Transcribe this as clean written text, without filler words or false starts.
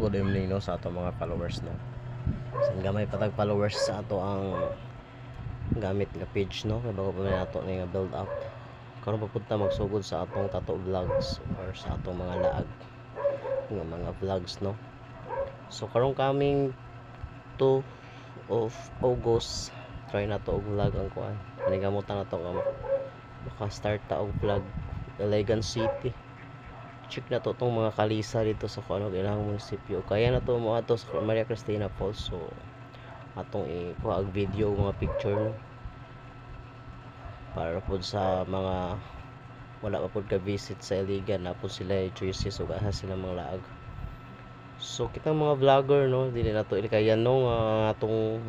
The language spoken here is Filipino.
good evening no sa ato mga followers no. Sa gamay patag followers sa ato ang gamit nga page no, kay bago pa man ato nga build up. Karon papunta magsugod sa atong tato vlogs or sa atong mga laag nga mga vlogs no. So karon coming 2 of August, try na to og vlog ang kuan. Panigamutan na to nga maka-start ta og vlog Iligan City. Check na to tong mga kalisa dito sa kuno ilang munisipyo. Kaya na to mo ato sa Maria Cristina Falls. So atong ikuha og video mga picture no? Para pod sa mga wala pa pod ka visit sa Iligan na po sila choices ug asa sila mga laag. So kitang mga vlogger no dili na to ilikayan no atong